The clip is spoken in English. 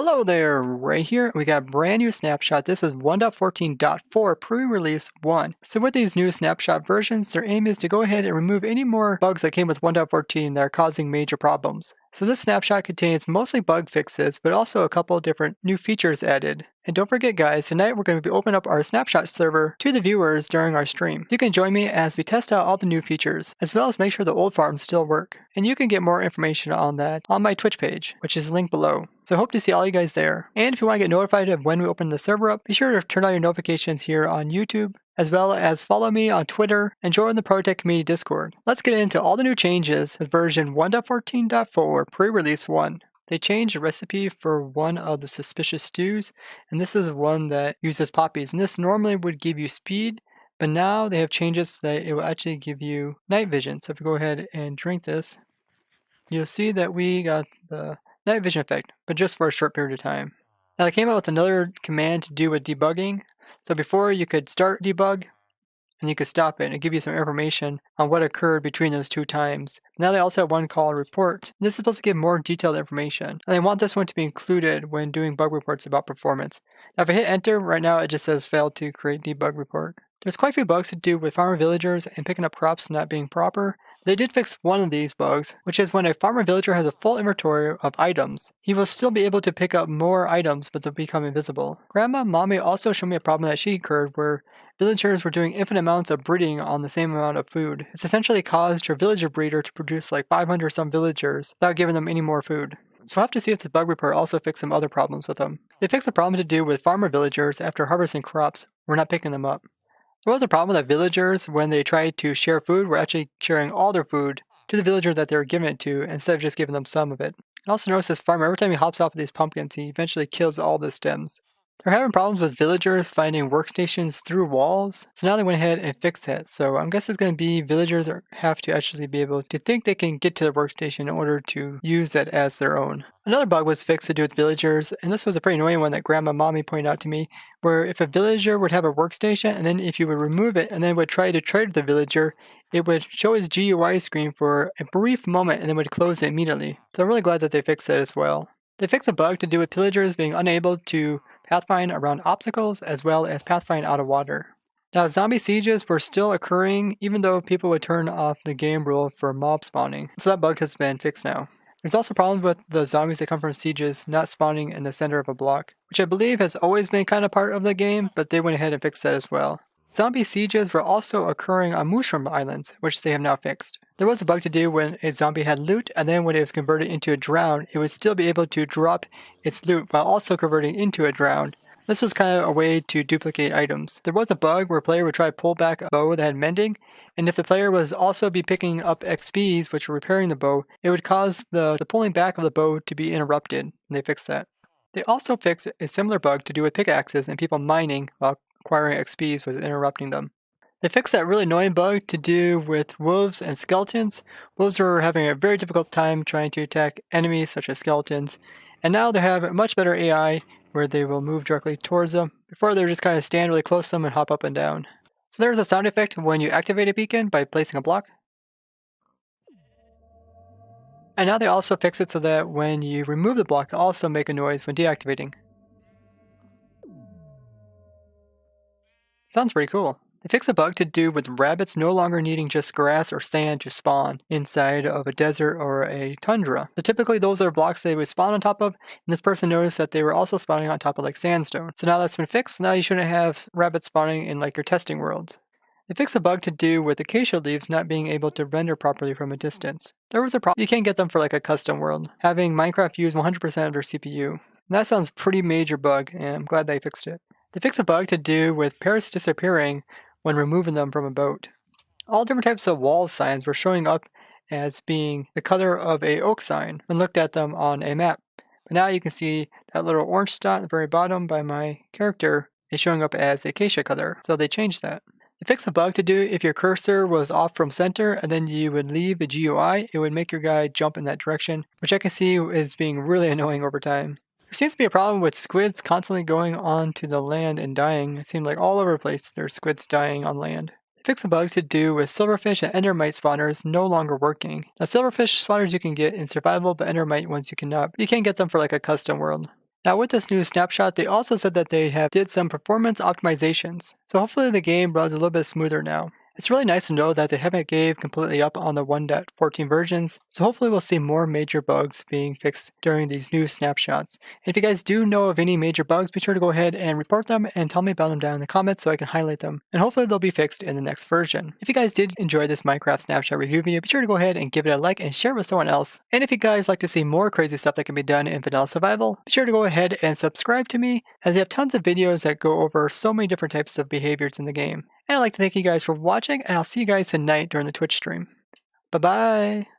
Hello there, Ray here. We got a brand new snapshot. This is 1.14.4 pre-release 1. So with these new snapshot versions, their aim is to go ahead and remove any more bugs that came with 1.14 that are causing major problems. So this snapshot contains mostly bug fixes, but also a couple of different new features added. And don't forget guys, tonight we're going to be opening up our snapshot server to the viewers during our stream. You can join me as we test out all the new features, as well as make sure the old farms still work. And you can get more information on that on my Twitch page, which is linked below. So I hope to see all you guys there. And if you want to get notified of when we open the server up, be sure to turn on your notifications here on YouTube, as well as follow me on Twitter and join the ProTech Community Discord. Let's get into all the new changes with version 1.14.4 pre-release 1. They changed the recipe for one of the suspicious stews, and this is one that uses poppies. And this normally would give you speed, but now they have changes so that it will actually give you night vision. So if you go ahead and drink this, you'll see that we got the night vision effect, but just for a short period of time. Now they came out with another command to do with debugging. So before you could start debug, and you could stop it and give you some information on what occurred between those two times. Now they also have one called report. This is supposed to give more detailed information. And they want this one to be included when doing bug reports about performance. Now if I hit enter, right now it just says failed to create debug report. There's quite a few bugs to do with farmer villagers and picking up crops not being proper. They did fix one of these bugs, which is when a farmer villager has a full inventory of items, he will still be able to pick up more items, but they'll become invisible. Grandma Mommy also showed me a problem that she occurred where villagers were doing infinite amounts of breeding on the same amount of food. It's essentially caused her villager breeder to produce like 500 some villagers without giving them any more food. So we'll have to see if this bug report also fixed some other problems with them. They fixed a problem to do with farmer villagers after harvesting crops. We're not picking them up. There was a problem that villagers, when they tried to share food, were actually sharing all their food to the villager that they were giving it to instead of just giving them some of it. And also notice this farmer, every time he hops off of these pumpkins, he eventually kills all the stems. They're having problems with villagers finding workstations through walls, so now they went ahead and fixed it. So I'm guessing it's going to be villagers have to actually be able to think they can get to the workstation in order to use that as their own. Another bug was fixed to do with villagers, and this was a pretty annoying one that Grandma Mommy pointed out to me, where if a villager would have a workstation, and then if you would remove it and then would try to trade with the villager, it would show his GUI screen for a brief moment and then would close it immediately. So I'm really glad that they fixed that as well. They fixed a bug to do with pillagers being unable to pathfind around obstacles as well as pathfind out of water. Now zombie sieges were still occurring even though people would turn off the game rule for mob spawning, so that bug has been fixed now. There's also problems with the zombies that come from sieges not spawning in the center of a block, which I believe has always been kind of part of the game, but they went ahead and fixed that as well. Zombie sieges were also occurring on mushroom islands, which they have now fixed. There was a bug to do when a zombie had loot, and then when it was converted into a drown, it would still be able to drop its loot while also converting into a drown. This was kind of a way to duplicate items. There was a bug where a player would try to pull back a bow that had mending, and if the player was also be picking up XPs, which were repairing the bow, it would cause the pulling back of the bow to be interrupted, and they fixed that. They also fixed a similar bug to do with pickaxes and people mining while acquiring XPs was interrupting them. They fixed that really annoying bug to do with wolves and skeletons. Wolves were having a very difficult time trying to attack enemies such as skeletons, and now they have a much better AI where they will move directly towards them. Before they just kind of stand really close to them and hop up and down. So there's a sound effect when you activate a beacon by placing a block. And now they also fix it so that when you remove the block, it'll also make a noise when deactivating. Sounds pretty cool. They fixed a bug to do with rabbits no longer needing just grass or sand to spawn inside of a desert or a tundra. So typically those are blocks they would spawn on top of, and this person noticed that they were also spawning on top of like sandstone. So now that's been fixed, now you shouldn't have rabbits spawning in like your testing worlds. They fixed a bug to do with acacia leaves not being able to render properly from a distance. There was a problem, you can't get them for like a custom world, having Minecraft use 100% of their CPU. And that sounds pretty major bug, and I'm glad they fixed it. They fixed a bug to do with parrots disappearing when removing them from a boat. All different types of wall signs were showing up as being the color of a oak sign when looked at them on a map. But now you can see that little orange dot at the very bottom by my character is showing up as acacia color, so they changed that. They fixed a bug to do if your cursor was off from center and then you would leave the GUI, it would make your guy jump in that direction, which I can see is being really annoying over time. There seems to be a problem with squids constantly going onto the land and dying. It seems like all over the place there's squids dying on land. They fixed a bug to do with silverfish and endermite spawners no longer working. Now silverfish spawners you can get in survival, but endermite ones you cannot. You can't get them for like a custom world. Now with this new snapshot, they also said that they have did some performance optimizations. So hopefully the game runs a little bit smoother now. It's really nice to know that they haven't gave completely up on the 1.14 versions, so hopefully we'll see more major bugs being fixed during these new snapshots. And if you guys do know of any major bugs, be sure to go ahead and report them and tell me about them down in the comments so I can highlight them. And hopefully they'll be fixed in the next version. If you guys did enjoy this Minecraft snapshot review video, be sure to go ahead and give it a like and share it with someone else. And if you guys like to see more crazy stuff that can be done in Vanilla Survival, be sure to go ahead and subscribe to me, as I have tons of videos that go over so many different types of behaviors in the game. And I'd like to thank you guys for watching, and I'll see you guys tonight during the Twitch stream. Bye-bye!